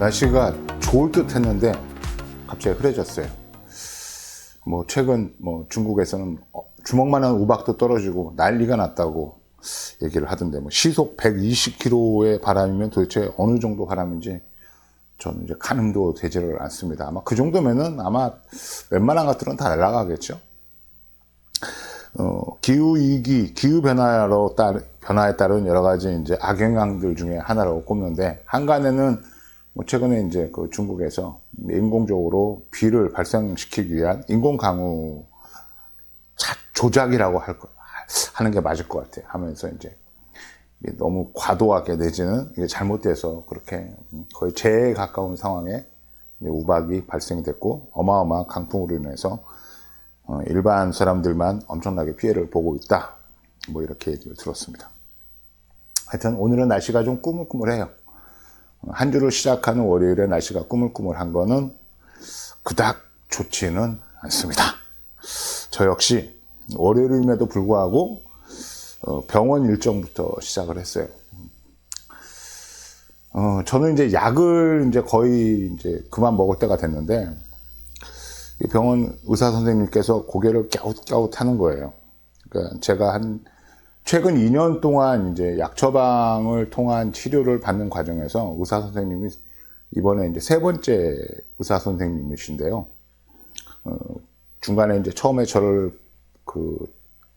날씨가 좋을 듯 했는데 갑자기 흐려졌어요. 최근 중국에서는 주먹만한 우박도 떨어지고 난리가 났다고 얘기를 하던데, 시속 120km의 바람이면 도대체 어느 정도 바람인지 저는 이제 가늠도 되지를 않습니다. 아마 그 정도면은 아마 웬만한 것들은 다 날아가겠죠. 기후위기, 변화에 따른 여러 가지 이제 악영향들 중에 하나라고 꼽는데, 한간에는 최근에 이제 그 중국에서 인공적으로 비를 발생시키기 위한 인공강우 조작이라고 하는 게 맞을 것 같아요. 하면서 이제 너무 과도하게 내지는 이게 잘못돼서 그렇게 거의 재해에 가까운 상황에 우박이 발생됐고, 어마어마한 강풍으로 인해서 일반 사람들만 엄청나게 피해를 보고 있다. 이렇게 얘기를 들었습니다. 하여튼 오늘은 날씨가 좀 꾸물꾸물해요. 한 주를 시작하는 월요일에 날씨가 꾸물꾸물한 거는 그닥 좋지는 않습니다. 저 역시 월요일임에도 불구하고 병원 일정부터 시작을 했어요. 저는 이제 약을 이제 거의 이제 그만 먹을 때가 됐는데, 병원 의사 선생님께서 고개를 갸웃갸웃 하는 거예요. 그러니까 제가 최근 2년 동안 이제 약 처방을 통한 치료를 받는 과정에서 의사 선생님이 이번에 이제 세 번째 의사 선생님이신데요. 중간에 이제 처음에 저를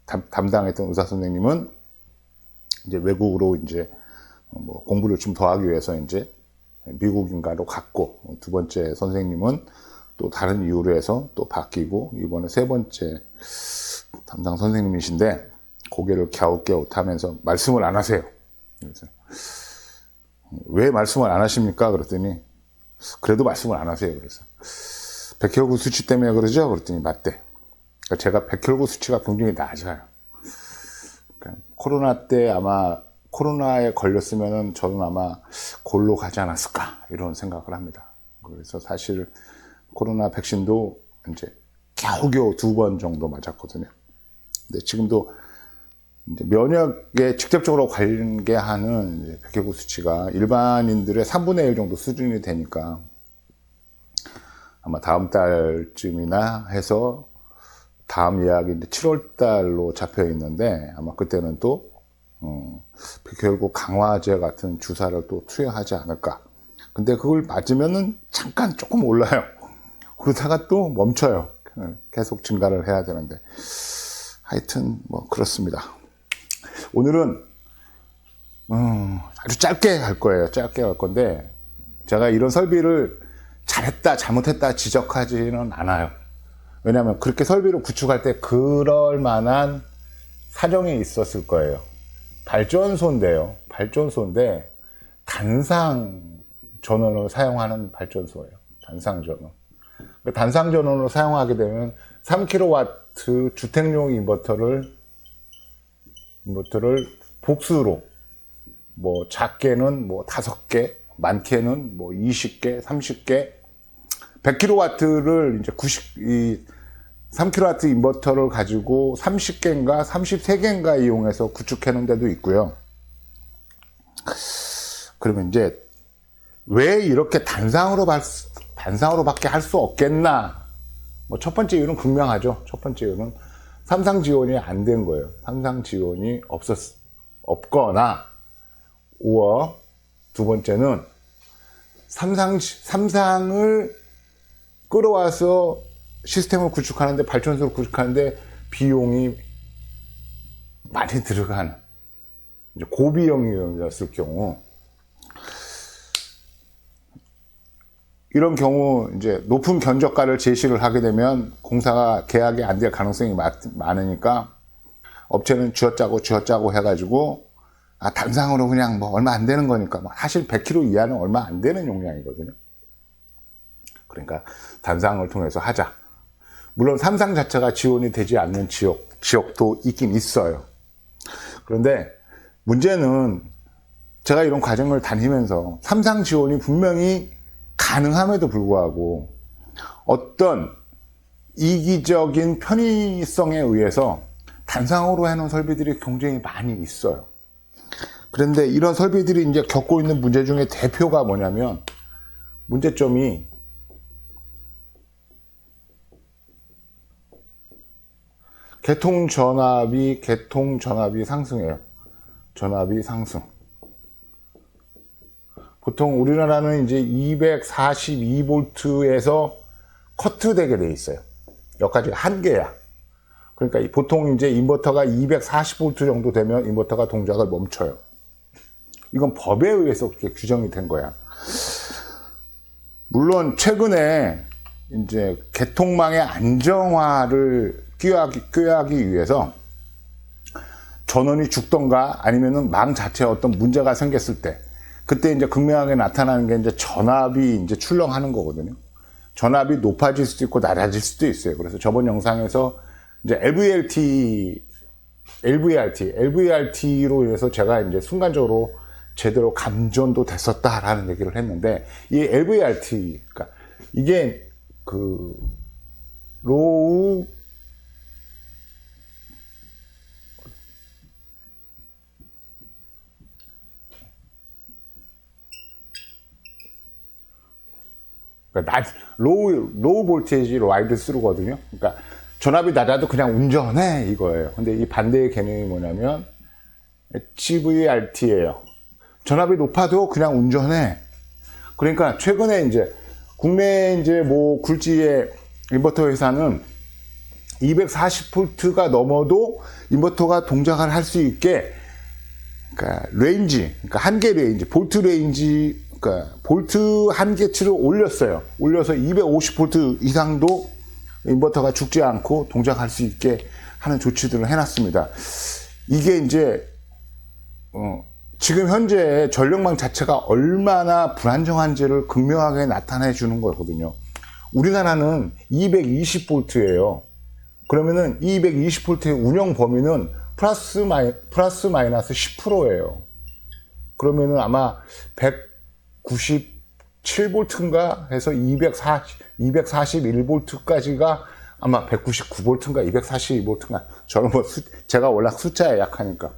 담당했던 의사 선생님은 이제 외국으로 이제 공부를 좀 더 하기 위해서 이제 미국인가로 갔고, 두 번째 선생님은 또 다른 이유로 해서 또 바뀌고, 이번에 세 번째 담당 선생님이신데 고개를 갸웃갸웃 하면서 말씀을 안 하세요. 그래서 왜 말씀을 안 하십니까? 그랬더니 그래도 말씀을 안 하세요. 그래서 백혈구 수치 때문에 그러죠? 그랬더니 맞대. 그러니까 제가 백혈구 수치가 굉장히 낮아요. 그러니까 코로나에 걸렸으면은 저는 아마 골로 가지 않았을까, 이런 생각을 합니다. 그래서 사실 코로나 백신도 이제 겨우겨우 2번 정도 맞았거든요. 근데 지금도 이제 면역에 직접적으로 관계하는 백혈구 수치가 일반인들의 3분의 1 정도 수준이 되니까 아마 다음 달쯤이나 해서, 다음 예약이 이제 7월 달로 잡혀 있는데, 아마 그때는 또 백혈구 강화제 같은 주사를 또 투여하지 않을까. 근데 그걸 맞으면은 잠깐 조금 올라요. 그러다가 또 멈춰요. 계속 증가를 해야 되는데. 하여튼 그렇습니다. 오늘은 아주 짧게 할 거예요. 짧게 할 건데, 제가 이런 설비를 잘했다 잘못했다 지적하지는 않아요. 왜냐하면 그렇게 설비를 구축할 때 그럴 만한 사정이 있었을 거예요. 발전소인데요. 발전소인데 단상 전원을 사용하는 발전소예요. 단상 전원. 단상 전원을 사용하게 되면 3kW 주택용 인버터를 복수로, 작게는 5개, 많게는 20개, 30개, 100kW를 이제 3kW 인버터를 가지고 30개인가 33개인가 이용해서 구축해 놓은 데도 있고요. 그러면 이제 왜 이렇게 단상으로밖에 할 수 없겠나? 첫 번째 이유는 분명하죠. 첫 번째 이유는 삼상 지원이 안 된 거예요. 삼상 지원이 없거나, 두 번째는 삼상을 끌어와서 시스템을 구축하는데, 발전소를 구축하는데 비용이 많이 들어가는, 이제 고비용이었을 경우, 이런 경우 이제 높은 견적가를 제시를 하게 되면 공사가 계약이 안 될 가능성이 많으니까, 업체는 쥐어짜고 해가지고 단상으로 그냥 얼마 안 되는 거니까, 사실 100kg 이하는 얼마 안 되는 용량이거든요. 그러니까 단상을 통해서 하자. 물론 삼상 자체가 지원이 되지 않는 지역도 있긴 있어요. 그런데 문제는 제가 이런 과정을 다니면서 삼상 지원이 분명히 가능함에도 불구하고 어떤 이기적인 편의성에 의해서 단상으로 해놓은 설비들이 굉장히 많이 있어요. 그런데 이런 설비들이 이제 겪고 있는 문제 중에 대표가 뭐냐면, 문제점이 개통전압이 상승해요. 전압이 상승. 보통 우리나라는 이제 242V에서 커트되게 돼 있어요. 여기까지 한계야. 그러니까 보통 이제 인버터가 240V 정도 되면 인버터가 동작을 멈춰요. 이건 법에 의해서 그렇게 규정이 된 거야. 물론 최근에 이제 개통망의 안정화를 꾀하기 위해서 전원이 죽던가 아니면은 망 자체에 어떤 문제가 생겼을 때 그때 이제 극명하게 나타나는 게 이제 전압이 이제 출렁하는 거거든요. 전압이 높아질 수도 있고 낮아질 수도 있어요. 그래서 저번 영상에서 이제 LVRT로 인해서 제가 이제 순간적으로 제대로 감전도 됐었다라는 얘기를 했는데, 이 LVRT, 그러니까 이게 그 로우 그러니까 로우 볼테이지 와이드 스루거든요. 그러니까 전압이 낮아도 그냥 운전해 이거예요. 근데 이 반대의 개념이 뭐냐면 HVRT예요. 전압이 높아도 그냥 운전해. 그러니까 최근에 이제 국내 이제 뭐 굴지의 인버터 회사는 240V가 넘어도 인버터가 동작을 할 수 있게, 그러니까 레인지, 그러니까 한계 레인지, 볼트 레인지, 그러니까 볼트 한계치를 올렸어요. 올려서 250V 이상도 인버터가 죽지 않고 동작할 수 있게 하는 조치들을 해놨습니다. 이게 이제 지금 현재 전력망 자체가 얼마나 불안정한지를 극명하게 나타내 주는 거거든요. 우리나라는 220V예요. 그러면은 220V의 운영 범위는 플러스 마이너스 10%예요. 그러면은 아마 197V인가 해서 241V까지가 아마 199V인가 242V인가. 저는 뭐 제가 워낙 숫자에 약하니까.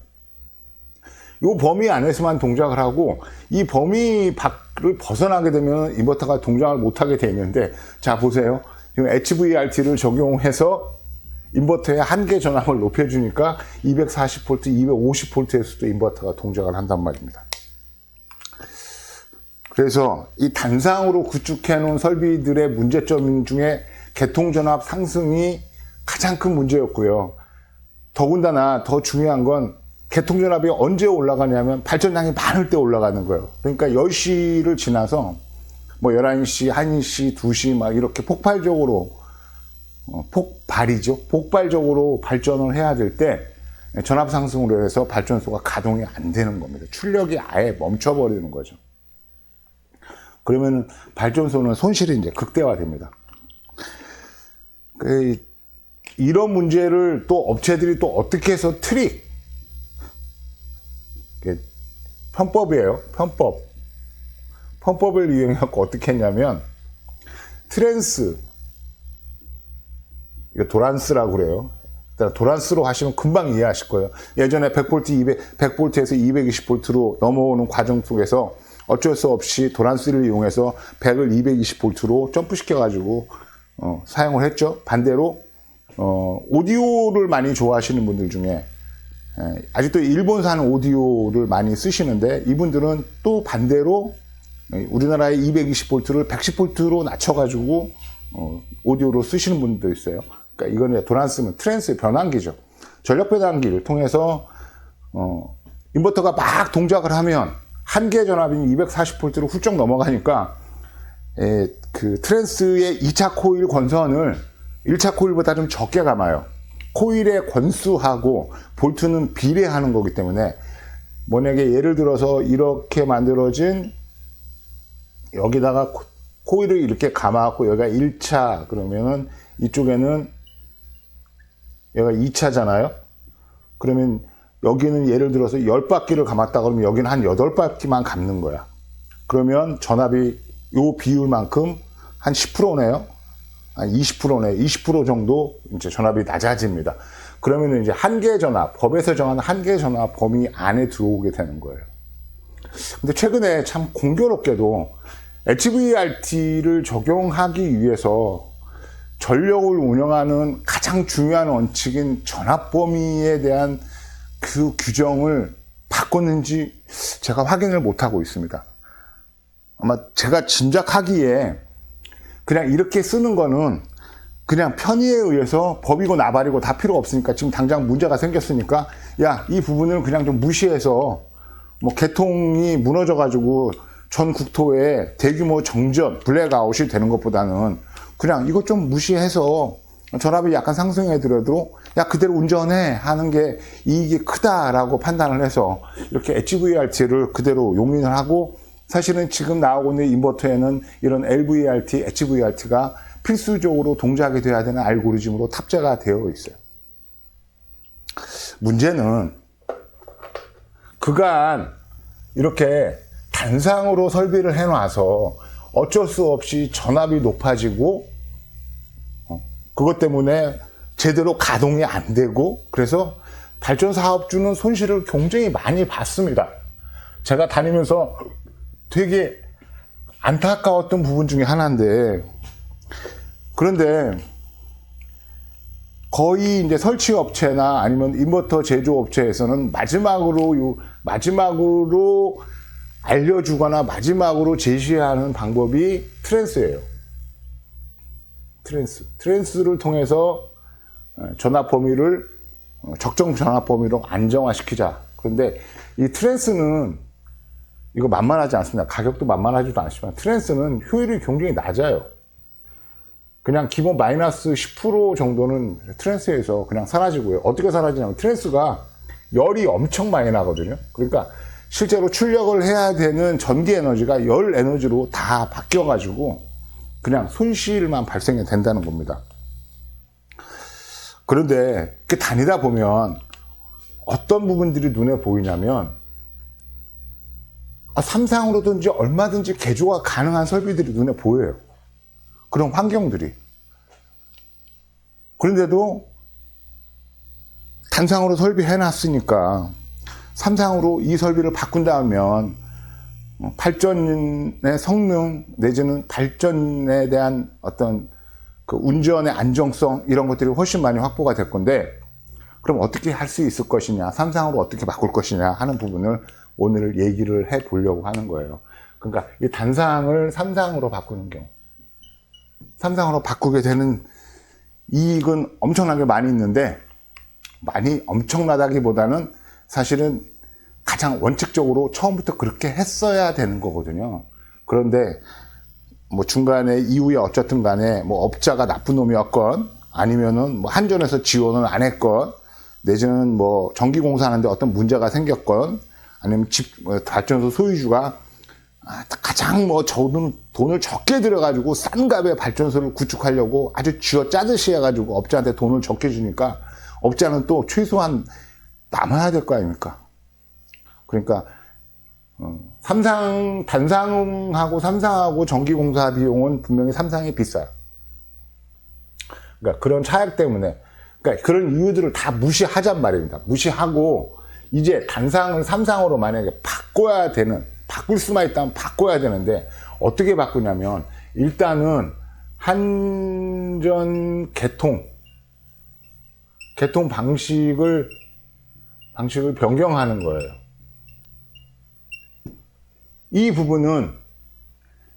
이 범위 안에서만 동작을 하고, 이 범위 밖을 벗어나게 되면 인버터가 동작을 못하게 돼 있는데, 자 보세요. 지금 HVRT를 적용해서 인버터의 한계 전압을 높여주니까 240V, 250V에서도 인버터가 동작을 한단 말입니다. 그래서 이 단상으로 구축해 놓은 설비들의 문제점 중에 개통전압 상승이 가장 큰 문제였고요. 더군다나 더 중요한 건 개통전압이 언제 올라가냐면 발전량이 많을 때 올라가는 거예요. 그러니까 10시를 지나서 뭐 11시, 1시, 2시 막 이렇게 폭발적으로 폭발적으로 발전을 해야 될 때 전압 상승으로 해서 발전소가 가동이 안 되는 겁니다. 출력이 아예 멈춰버리는 거죠. 그러면 발전소는 손실이 이제 극대화됩니다. 이런 문제를 또 업체들이 또 어떻게 해서 편법이에요. 편법을 이용해서 어떻게 했냐면 이거 도란스라고 그래요. 도란스로 하시면 금방 이해하실 거예요. 예전에 100V에서 220V로 넘어오는 과정 속에서 어쩔 수 없이 도란스를 이용해서 100을 220V로 점프시켜가지고 사용을 했죠. 반대로 오디오를 많이 좋아하시는 분들 중에 아직도 일본산 오디오를 많이 쓰시는데, 이분들은 또 반대로 우리나라의 220V를 110V로 낮춰가지고 오디오로 쓰시는 분도 있어요. 그러니까 이건 도란스는 트랜스의 변환기죠. 전력 변환기를 통해서 인버터가 막 동작을 하면 한계 전압인 240V로 훌쩍 넘어가니까 그 트랜스의 2차 코일 권선을 1차 코일보다 좀 적게 감아요. 코일의 권수하고 볼트는 비례하는 거기 때문에, 만약에 예를 들어서 이렇게 만들어진 여기다가 코일을 이렇게 감아갖고 여기가 1차 그러면은 이쪽에는 여기가 2차잖아요. 그러면 여기는 예를 들어서 10바퀴를 감았다 그러면 여기는 한 8바퀴만 감는 거야. 그러면 전압이 요 비율만큼 한 10%네요. 한 20%네. 20% 정도 이제 전압이 낮아집니다. 그러면 이제 한계 전압, 법에서 정하는 한계 전압 범위 안에 들어오게 되는 거예요. 근데 최근에 참 공교롭게도 HVRT를 적용하기 위해서 전력을 운영하는 가장 중요한 원칙인 전압 범위에 대한 그 규정을 바꿨는지 제가 확인을 못하고 있습니다. 아마 제가 짐작하기에 그냥 이렇게 쓰는 거는 그냥 편의에 의해서 법이고 나발이고 다 필요 없으니까, 지금 당장 문제가 생겼으니까 야, 이 부분을 그냥 좀 무시해서 뭐 개통이 무너져 가지고 전 국토에 대규모 정전, 블랙아웃이 되는 것보다는 그냥 이것 좀 무시해서 전압이 약간 상승해더라도 야, 그대로 운전해 하는 게 이익이 크다라고 판단을 해서 이렇게 HVRT를 그대로 용인을 하고, 사실은 지금 나오고 있는 인버터에는 이런 LVRT, HVRT가 필수적으로 동작이 돼야 되는 알고리즘으로 탑재가 되어 있어요. 문제는 그간 이렇게 단상으로 설비를 해놔서 어쩔 수 없이 전압이 높아지고 그것 때문에 제대로 가동이 안 되고, 그래서 발전 사업주는 손실을 굉장히 많이 봤습니다. 제가 다니면서 되게 안타까웠던 부분 중에 하나인데, 그런데 거의 이제 설치 업체나 아니면 인버터 제조 업체에서는 마지막으로 알려주거나 마지막으로 제시하는 방법이 트랜스예요. 트랜스를 통해서 전압 범위를 적정 전압 범위로 안정화시키자. 그런데 이 트랜스는 이거 만만하지 않습니다. 가격도 만만하지도 않지만 트랜스는 효율이 굉장히 낮아요. 그냥 기본 마이너스 10% 정도는 트랜스에서 그냥 사라지고요. 어떻게 사라지냐면 트랜스가 열이 엄청 많이 나거든요. 그러니까 실제로 출력을 해야 되는 전기 에너지가 열 에너지로 다 바뀌어가지고 그냥 손실만 발생이 된다는 겁니다. 그런데 그 다니다 보면 어떤 부분들이 눈에 보이냐면 삼상으로든지 얼마든지 개조가 가능한 설비들이 눈에 보여요. 그런 환경들이. 그런데도 단상으로 설비해놨으니까 삼상으로 이 설비를 바꾼다면 발전의 성능 내지는 발전에 대한 어떤 그 운전의 안정성 이런 것들이 훨씬 많이 확보가 될 건데, 그럼 어떻게 할 수 있을 것이냐, 삼상으로 어떻게 바꿀 것이냐 하는 부분을 오늘 얘기를 해 보려고 하는 거예요. 그러니까 이 단상을 삼상으로 바꾸는 경우, 삼상으로 바꾸게 되는 이익은 엄청나게 많이 있는데, 많이 엄청나다기보다는 사실은 가장 원칙적으로 처음부터 그렇게 했어야 되는 거거든요. 그런데 뭐 중간에 이후에 어쨌든 간에 뭐 업자가 나쁜 놈이었건 아니면은 뭐 한전에서 지원을 안 했건 내지는 뭐 전기공사하는데 어떤 문제가 생겼건 아니면 발전소 소유주가 가장 뭐 돈을 적게 들여가지고 싼 값에 발전소를 구축하려고 아주 쥐어짜듯이 해가지고 업자한테 돈을 적게 주니까 업자는 또 최소한 남아야 될 거 아닙니까? 그러니까 단상하고 삼상하고 전기공사 비용은 분명히 삼상이 비싸요. 그러니까 그런 차액 때문에, 그러니까 그런 이유들을 다 무시하잔 말입니다. 무시하고 이제 단상을 삼상으로 만약에 바꿀 수만 있다면 바꿔야 되는데, 어떻게 바꾸냐면 일단은 한전 개통 방식을 변경하는 거예요. 이 부분은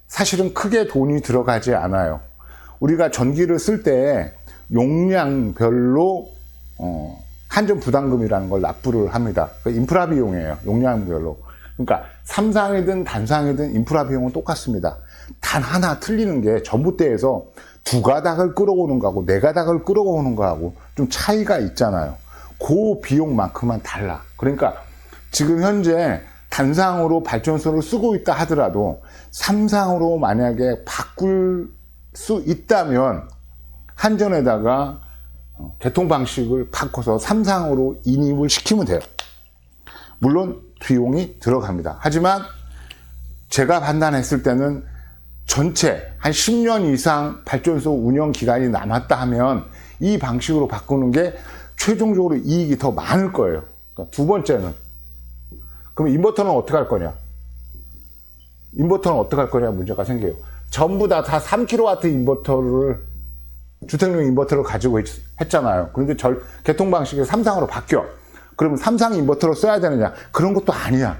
사실은 크게 돈이 들어가지 않아요. 우리가 전기를 쓸 때 용량별로 한전 부담금이라는 걸 납부를 합니다. 인프라 비용이에요. 용량별로. 그러니까 삼상이든 단상이든 인프라 비용은 똑같습니다. 단 하나 틀리는 게 전봇대에서 2가닥을 끌어오는 거하고 4가닥을 끌어오는 거하고 좀 차이가 있잖아요. 그 비용만큼만 달라. 그러니까 지금 현재 단상으로 발전소를 쓰고 있다 하더라도 삼상으로 만약에 바꿀 수 있다면 한전에다가 개통 방식을 바꿔서 삼상으로 인입을 시키면 돼요. 물론 비용이 들어갑니다. 하지만 제가 판단했을 때는 전체 한 10년 이상 발전소 운영 기간이 남았다 하면 이 방식으로 바꾸는 게 최종적으로 이익이 더 많을 거예요. 그러니까 두 번째는, 그럼 인버터는 어떻게 할 거냐? 인버터는 어떻게 할 거냐 문제가 생겨요. 전부 다 3kW 인버터를, 주택용 인버터를 가지고 했잖아요. 그런데 개통 방식이 삼상으로 바뀌어. 그러면 삼상 인버터를 써야 되느냐? 그런 것도 아니야.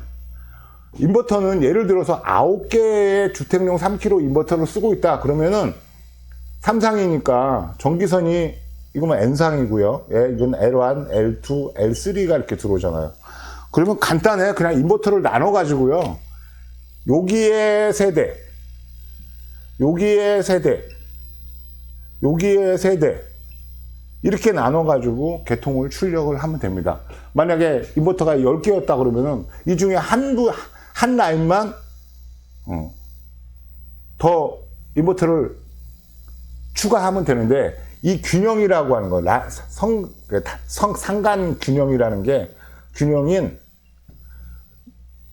인버터는 예를 들어서 9개의 주택용 3kW 인버터를 쓰고 있다. 그러면은 삼상이니까 전기선이 이거만 N상이고요. 예, 이건 L1, L2, L3가 이렇게 들어오잖아요. 그러면 간단해. 그냥 인버터를 나눠가지고요. 여기에 세대, 여기에 세대, 여기에 세대, 이렇게 나눠가지고 개통을 출력을 하면 됩니다. 만약에 인버터가 10개였다 그러면은 이 중에 한 라인만 더 인버터를 추가하면 되는데, 이 균형이라고 하는 거, 상간 균형이라는 게, 균형인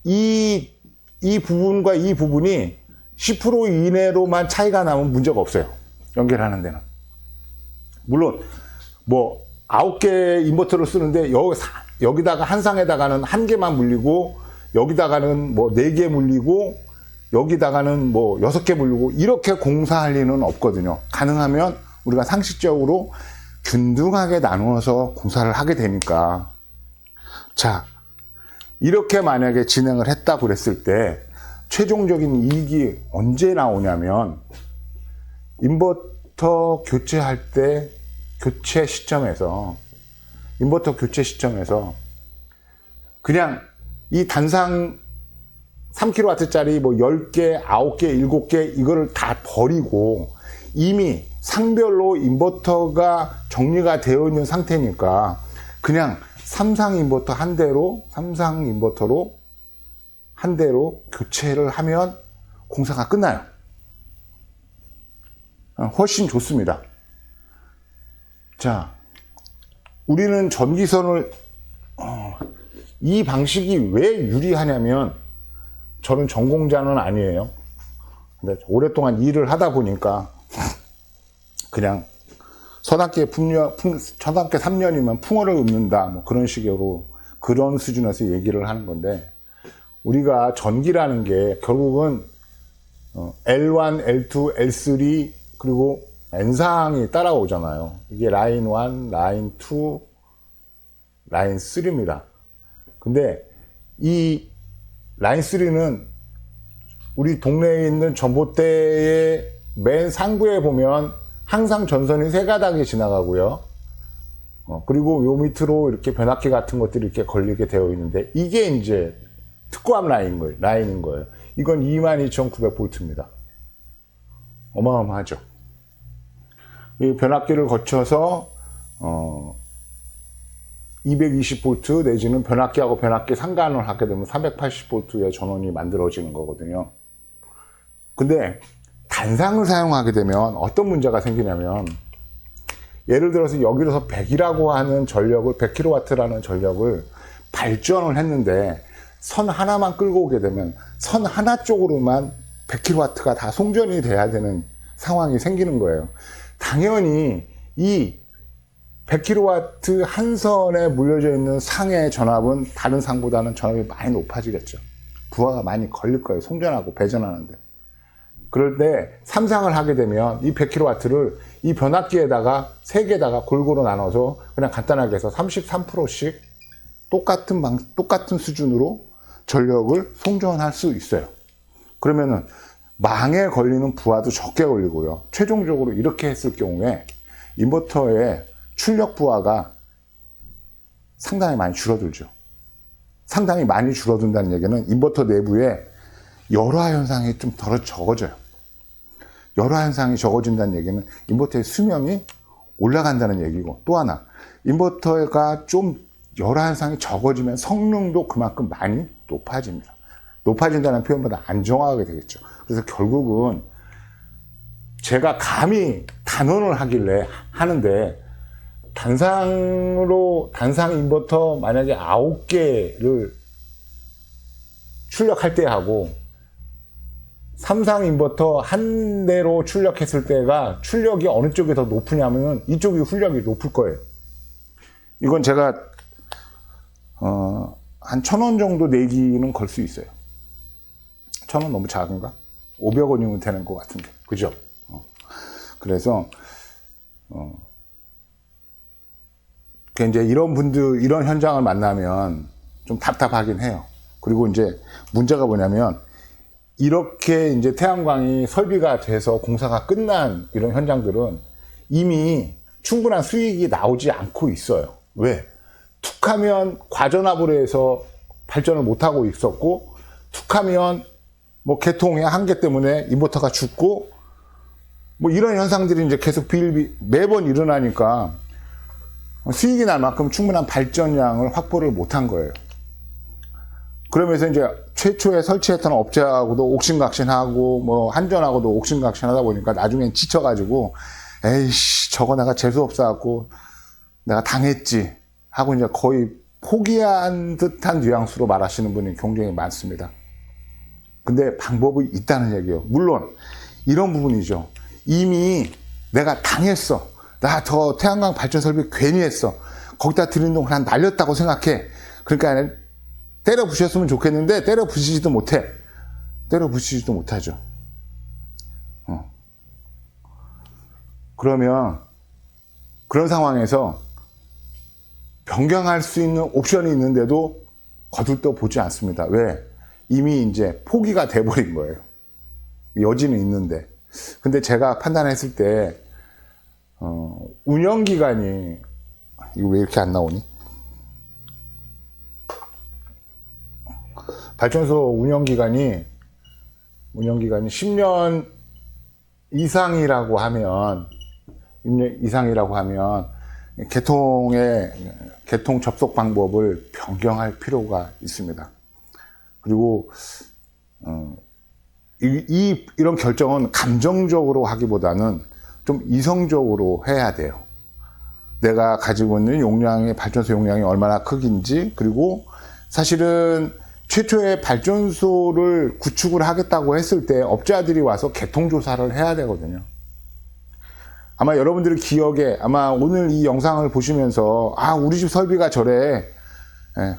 이 부분과 이 부분이 10% 이내로만 차이가 나면 문제가 없어요. 연결하는 데는. 물론, 9개 인버터를 쓰는데, 여기다가 한 상에다가는 1개만 물리고, 여기다가는 4개 물리고, 여기다가는 6개 물리고, 이렇게 공사할 리는 없거든요. 가능하면 우리가 상식적으로 균등하게 나누어서 공사를 하게 되니까. 자, 이렇게 만약에 진행을 했다고 그랬을 때 최종적인 이익이 언제 나오냐면, 인버터 교체할 때 인버터 교체 시점에서 그냥 이 단상 3kW짜리 10개, 9개, 7개 이거를 다 버리고 이미 상별로 인버터가 정리가 되어 있는 상태니까 그냥 삼상 인버터로 한 대로 교체를 하면 공사가 끝나요. 훨씬 좋습니다. 자, 우리는 전기선을 이 방식이 왜 유리하냐면, 저는 전공자는 아니에요. 근데 오랫동안 일을 하다 보니까 그냥 초등학교 3년이면 풍어를 읊는다 그런 식으로, 그런 수준에서 얘기를 하는 건데, 우리가 전기라는 게 결국은 L1, L2, L3 그리고 N상이 따라오잖아요. 이게 라인 1, 라인 2, 라인 3입니다. 근데 이 라인 3는 우리 동네에 있는 전봇대의 맨 상부에 보면 항상 전선이 3가닥이 지나가고요. 그리고 요 밑으로 이렇게 변압기 같은 것들이 이렇게 걸리게 되어 있는데, 이게 이제 특고압 라인인 거예요. 이건 22,900V입니다. 어마어마하죠. 이 변압기를 거쳐서 220V 내지는 변압기하고 변압기 상관을 하게 되면 380V의 전원이 만들어지는 거거든요. 근데 단상을 사용하게 되면 어떤 문제가 생기냐면, 예를 들어서 여기서 100이라고 하는 전력을, 100kW라는 전력을 발전을 했는데 선 하나만 끌고 오게 되면 선 하나 쪽으로만 100kW가 다 송전이 돼야 되는 상황이 생기는 거예요. 당연히 이 100kW 한 선에 물려져 있는 상의 전압은 다른 상보다는 전압이 많이 높아지겠죠. 부하가 많이 걸릴 거예요. 송전하고 배전하는데. 그럴 때 삼상을 하게 되면 이 100kW를 이 변압기에다가 3개에다가 골고루 나눠서 그냥 간단하게 해서 33%씩 똑같은 수준으로 전력을 송전할 수 있어요. 그러면은 망에 걸리는 부하도 적게 걸리고요. 최종적으로 이렇게 했을 경우에 인버터의 출력 부하가 상당히 많이 줄어들죠. 상당히 많이 줄어든다는 얘기는 인버터 내부에 열화 현상이 좀 덜 적어져요. 열화 현상이 적어진다는 얘기는 인버터의 수명이 올라간다는 얘기고, 또 하나, 인버터가 좀 열화 현상이 적어지면 성능도 그만큼 많이 높아집니다. 높아진다는 표현보다 안정화하게 되겠죠. 그래서 결국은 제가 감히 단언을 하는데, 단상 인버터 만약에 9개를 출력할 때 하고 삼상 인버터 한 대로 출력했을 때가 출력이 어느 쪽이 더 높으냐면은 이쪽이 출력이 높을 거예요. 이건 제가 한 1,000원 정도 내기는 걸 수 있어요. 1,000원 너무 작은가? 500원이면 되는 것 같은데. 그죠? 그래서, 이제 이런 분들, 이런 현장을 만나면 좀 답답하긴 해요. 그리고 이제 문제가 뭐냐면, 이렇게 이제 태양광이 설비가 돼서 공사가 끝난 이런 현장들은 이미 충분한 수익이 나오지 않고 있어요. 왜? 툭하면 과전압으로 해서 발전을 못하고 있었고, 툭하면 뭐 개통의 한계 때문에 인버터가 죽고, 뭐 이런 현상들이 이제 계속 매번 일어나니까 수익이 날 만큼 충분한 발전량을 확보를 못한 거예요. 그러면서 이제 최초에 설치했던 업체하고도 옥신각신하고 뭐 한전하고도 옥신각신하다 보니까 나중엔 지쳐가지고 에이씨 저거 내가 재수없어 갖고 내가 당했지 하고 이제 거의 포기한 듯한 뉘앙스로 말하시는 분이 굉장히 많습니다. 근데 방법이 있다는 얘기예요. 물론 이런 부분이죠. 이미 내가 당했어. 나 저 태양광 발전 설비 괜히 했어. 거기다 들인 돈 그냥 날렸다고 생각해. 그러니까 때려 부셨으면 좋겠는데 때려 부시지도 못해. 때려 부시지도 못하죠. 그러면 그런 상황에서 변경할 수 있는 옵션이 있는데도 거들떠 보지 않습니다. 왜? 이미 이제 포기가 돼버린 거예요. 여지는 있는데. 근데 제가 판단했을 때 운영기간이 이거 왜 이렇게 안 나오니? 발전소 운영기간이 10년 이상이라고 하면 개통 접속 방법을 변경할 필요가 있습니다. 그리고 이런 결정은 감정적으로 하기보다는 좀 이성적으로 해야 돼요. 내가 가지고 있는 용량의 발전소 용량이 얼마나 크긴지, 그리고 사실은 최초의 발전소를 구축을 하겠다고 했을 때 업자들이 와서 개통조사를 해야 되거든요. 아마 여러분들의 기억에 아마 오늘 이 영상을 보시면서 우리 집 설비가 저래.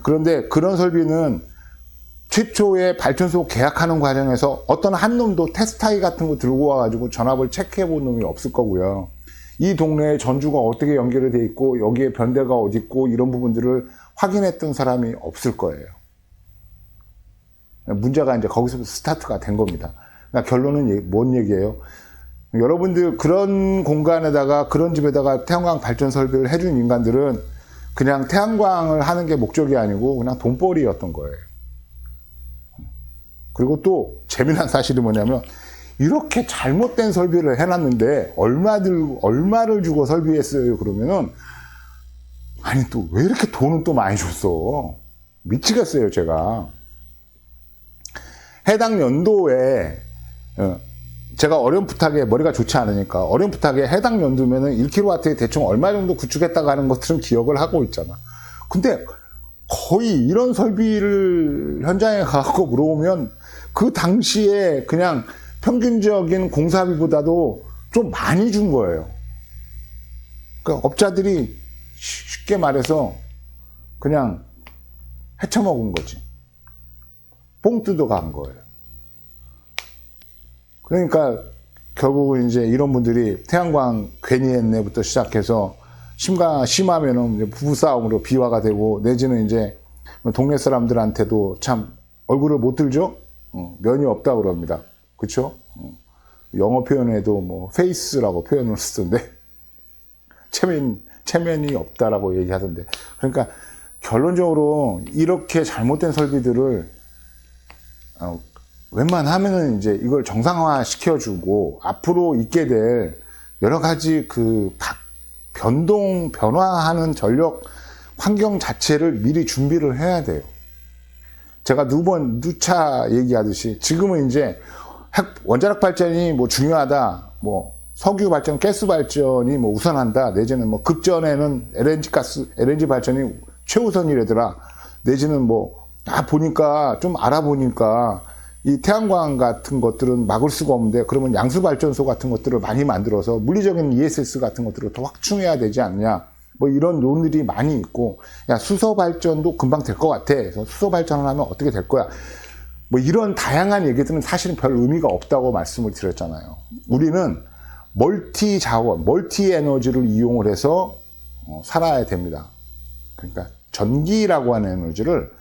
그런데 그런 설비는 최초의 발전소 계약하는 과정에서 어떤 한 놈도 테스타이 같은 거 들고 와가지고 전압을 체크해 본 놈이 없을 거고요. 이 동네에 전주가 어떻게 연결이 돼 있고 여기에 변대가 어디 있고 이런 부분들을 확인했던 사람이 없을 거예요. 문제가 이제 거기서부터 스타트가 된 겁니다. 그러니까 결론은 뭔 얘기예요? 여러분들 그런 공간에다가 그런 집에다가 태양광 발전 설비를 해준 인간들은 그냥 태양광을 하는 게 목적이 아니고 그냥 돈벌이였던 거예요. 그리고 또 재미난 사실이 뭐냐면 이렇게 잘못된 설비를 해놨는데 얼마를 주고 설비했어요 그러면은 아니 또 왜 이렇게 돈은 또 많이 줬어? 미치겠어요 제가. 해당 연도에 제가 어렴풋하게 머리가 좋지 않으니까 어렴풋하게 해당 연도면은 1kW에 대충 얼마 정도 구축했다고 하는 것들은 기억을 하고 있잖아. 근데 거의 이런 설비를 현장에 가서 물어보면 그 당시에 그냥 평균적인 공사비보다도 좀 많이 준 거예요. 그러니까 업자들이 쉽게 말해서 그냥 헤쳐먹은 거지. 뽕 뜯어간 거예요. 그러니까 결국은 이제 이런 분들이 태양광 괜히 했네부터 시작해서 심하면은 부부싸움으로 비화가 되고 내지는 이제 동네 사람들한테도 참 얼굴을 못 들죠? 면이 없다 그럽니다. 그쵸? 영어 표현에도 뭐 페이스라고 표현을 쓰던데 체면이 없다라고 얘기하던데. 그러니까 결론적으로 이렇게 잘못된 설비들을 웬만하면은 이제 이걸 정상화 시켜주고 앞으로 있게 될 여러 가지 변화하는 전력 환경 자체를 미리 준비를 해야 돼요. 제가 누차 얘기하듯이 지금은 이제 원자력 발전이 뭐 중요하다, 뭐 석유 발전, 가스 발전이 뭐 우선한다, 내지는 뭐 급전에는 LNG 발전이 최우선이라더라, 내지는 뭐 좀 알아보니까 이 태양광 같은 것들은 막을 수가 없는데 그러면 양수발전소 같은 것들을 많이 만들어서 물리적인 ESS 같은 것들을 더 확충해야 되지 않냐, 뭐 이런 논의들이 많이 있고, 야 수소발전도 금방 될 것 같아. 그래서 수소발전을 하면 어떻게 될 거야. 뭐 이런 다양한 얘기들은 사실은 별 의미가 없다고 말씀을 드렸잖아요. 우리는 멀티 자원, 멀티 에너지를 이용을 해서 살아야 됩니다. 그러니까 전기라고 하는 에너지를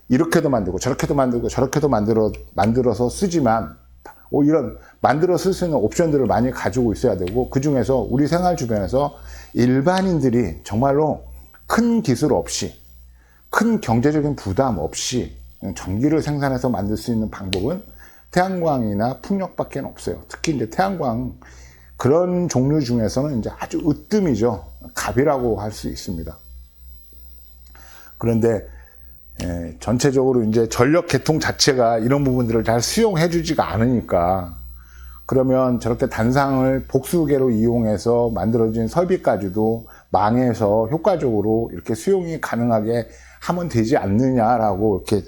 이렇게도 만들고 저렇게도 만들고 저렇게도 만들어서 쓰지만 이런 만들어 쓸 수 있는 옵션들을 많이 가지고 있어야 되고, 그 중에서 우리 생활 주변에서 일반인들이 정말로 큰 기술 없이, 큰 경제적인 부담 없이 전기를 생산해서 만들 수 있는 방법은 태양광이나 풍력밖에 없어요. 특히 이제 태양광 그런 종류 중에서는 이제 아주 으뜸이죠. 갑이라고 할 수 있습니다. 그런데 전체적으로 이제 전력 계통 자체가 이런 부분들을 잘 수용해 주지가 않으니까, 그러면 저렇게 단상을 복수계로 이용해서 만들어진 설비까지도 망해서 효과적으로 이렇게 수용이 가능하게 하면 되지 않느냐라고 이렇게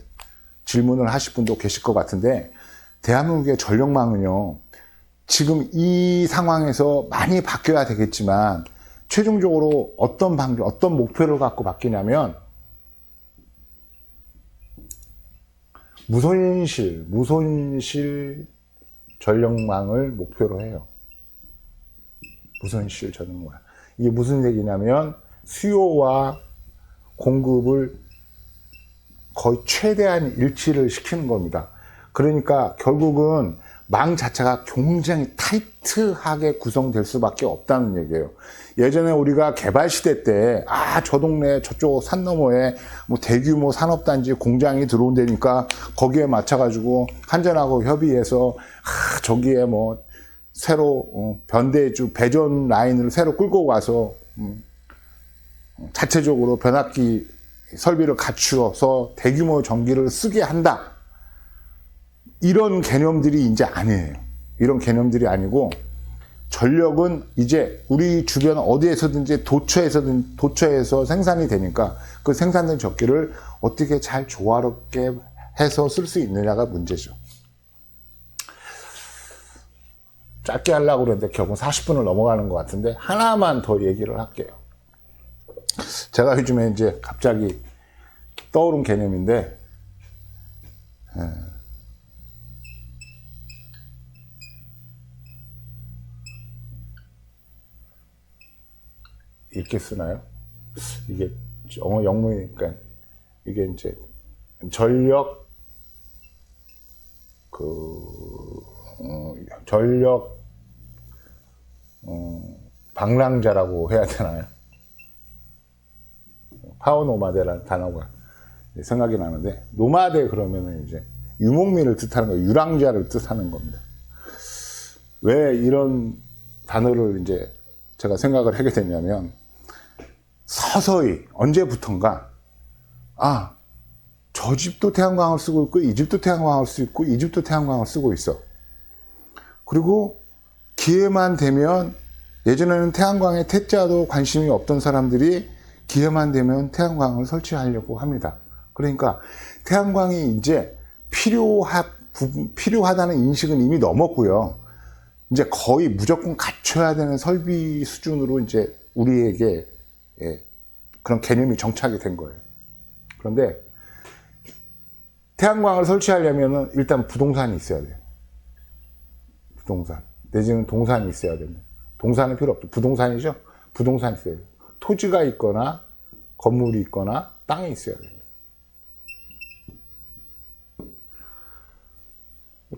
질문을 하실 분도 계실 것 같은데, 대한민국의 전력망은요, 지금 이 상황에서 많이 바뀌어야 되겠지만, 최종적으로 어떤 목표를 갖고 바뀌냐면, 무손실 전력망을 목표로 해요. 무손실 전력망. 이게 무슨 얘기냐면, 수요와 공급을 거의 최대한 일치를 시키는 겁니다. 그러니까 결국은 망 자체가 굉장히 타이트하게 구성될 수밖에 없다는 얘기예요. 예전에 우리가 개발 시대 때, 저 동네 저쪽 산 너머에 뭐 대규모 산업단지 공장이 들어온다니까 거기에 맞춰가지고 한전하고 협의해서, 저기에 뭐 새로 변대주 배전 라인을 새로 끌고 와서 자체적으로 변압기 설비를 갖추어서 대규모 전기를 쓰게 한다. 이런 개념들이 이제 아니에요. 이런 개념들이 아니고, 전력은 이제 우리 주변 어디에서든지 도처에서 생산이 되니까 그 생산된 전기를 어떻게 잘 조화롭게 해서 쓸 수 있느냐가 문제죠. 짧게 하려고 그랬는데 결국 40분을 넘어가는 것 같은데, 하나만 더 얘기를 할게요. 제가 요즘에 이제 갑자기 떠오른 개념인데, 이렇게 쓰나요? 이게 영어 영문이니까, 이게 이제 전력 방랑자라고 해야 되나요? 파워 노마데라는 단어가 생각이 나는데, 노마데 그러면은 이제 유목민을 뜻하는 거예요. 유랑자를 뜻하는 겁니다. 왜 이런 단어를 이제 제가 생각을 하게 됐냐면, 서서히 언제부턴가 저 집도 태양광을 쓰고 있고, 이 집도 태양광을 쓰고 있고, 이 집도 태양광을 쓰고 있어. 그리고 기회만 되면, 예전에는 태양광에 태자도 관심이 없던 사람들이 기회만 되면 태양광을 설치하려고 합니다. 그러니까 태양광이 이제 필요하다는 인식은 이미 넘었고요. 이제 거의 무조건 갖춰야 되는 설비 수준으로 이제 우리에게 그런 개념이 정착이 된 거예요. 그런데 태양광을 설치하려면 일단 부동산이 있어야 돼요. 부동산. 내지는 동산이 있어야 됩니다. 동산은 필요 없죠. 부동산이죠? 부동산이 있어야 돼요. 토지가 있거나 건물이 있거나 땅이 있어야 돼요.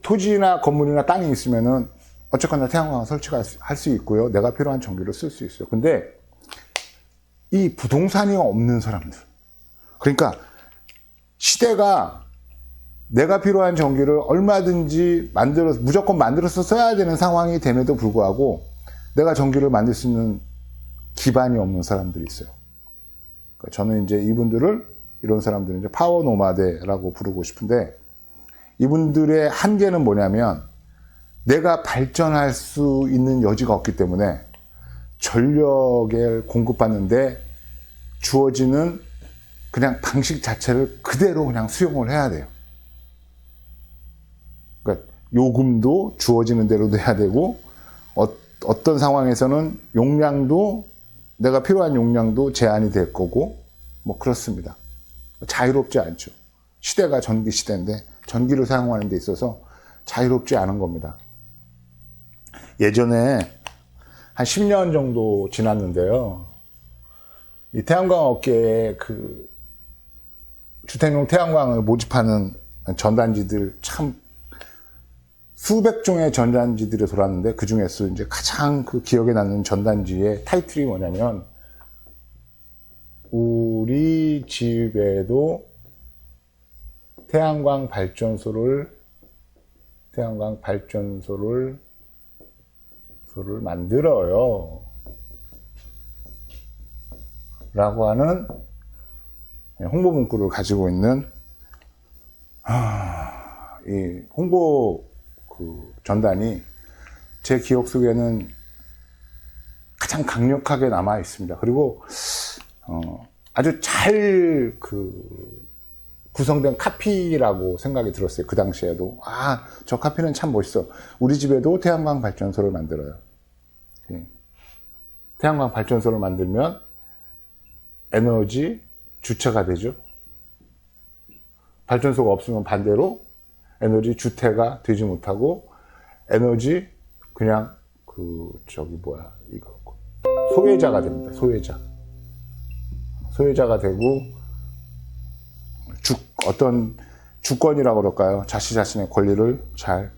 토지나 건물이나 땅이 있으면은 어쨌거나 태양광을 설치할 수 있고요. 내가 필요한 전기를 쓸 수 있어요. 근데 이 부동산이 없는 사람들, 그러니까 시대가 내가 필요한 전기를 얼마든지 무조건 만들어서 써야 되는 상황이 됨에도 불구하고 내가 전기를 만들 수 있는 기반이 없는 사람들이 있어요. 그러니까 저는 이제 이런 사람들은 이제 파워 노마데라고 부르고 싶은데, 이분들의 한계는 뭐냐면, 내가 발전할 수 있는 여지가 없기 때문에 전력을 공급받는데 주어지는 그냥 방식 자체를 그대로 그냥 수용을 해야 돼요. 그러니까 요금도 주어지는 대로 해야 되고, 어떤 상황에서는 내가 필요한 용량도 제한이 될 거고, 뭐 그렇습니다. 자유롭지 않죠. 시대가 전기 시대인데 전기를 사용하는 데 있어서 자유롭지 않은 겁니다. 예전에 한 10년 정도 지났는데요. 이 태양광 업계에 그 주택용 태양광을 모집하는 전단지들 참 수백 종의 전단지들이 돌았는데 그 중에서 이제 가장 그 기억에 남는 전단지의 타이틀이 뭐냐면 우리 집에도 태양광 발전소를 만들어요 라고 하는 홍보 문구를 가지고 있는 이 홍보 그 전단이 제 기억 속에는 가장 강력하게 남아 있습니다. 그리고 아주 잘 그 구성된 카피라고 생각이 들었어요. 그 당시에도 저 카피는 참 멋있어. 우리 집에도 태양광 발전소를 만들어요. 태양광 발전소를 만들면 에너지 주체가 되죠. 발전소가 없으면 반대로 에너지 주체가 되지 못하고 에너지 그냥 소외자가 됩니다. 소외자가 되고 어떤 주권이라고 그럴까요? 자신의 권리를 잘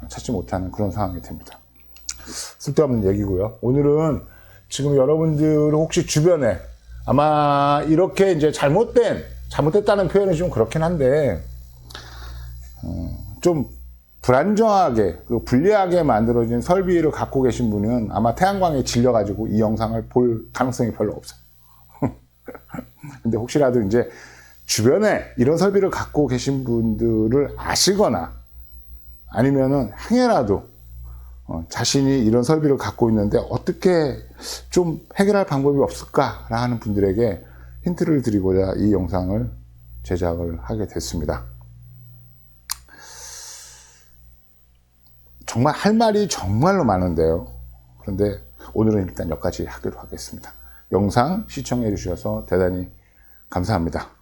찾지 못하는 그런 상황이 됩니다. 쓸데없는 얘기고요. 오늘은 지금 여러분들 혹시 주변에 아마 이렇게 이제 잘못됐다는 표현이 좀 그렇긴 한데 좀 불안정하게 그리고 불리하게 만들어진 설비를 갖고 계신 분은 아마 태양광에 질려가지고 이 영상을 볼 가능성이 별로 없어요. 근데 혹시라도 이제 주변에 이런 설비를 갖고 계신 분들을 아시거나 아니면은 행여라도 자신이 이런 설비를 갖고 있는데 어떻게 좀 해결할 방법이 없을까라는 분들에게 힌트를 드리고자 이 영상을 제작을 하게 됐습니다. 정말 할 말이 정말로 많은데요. 그런데 오늘은 일단 여기까지 하기로 하겠습니다. 영상 시청해 주셔서 대단히 감사합니다.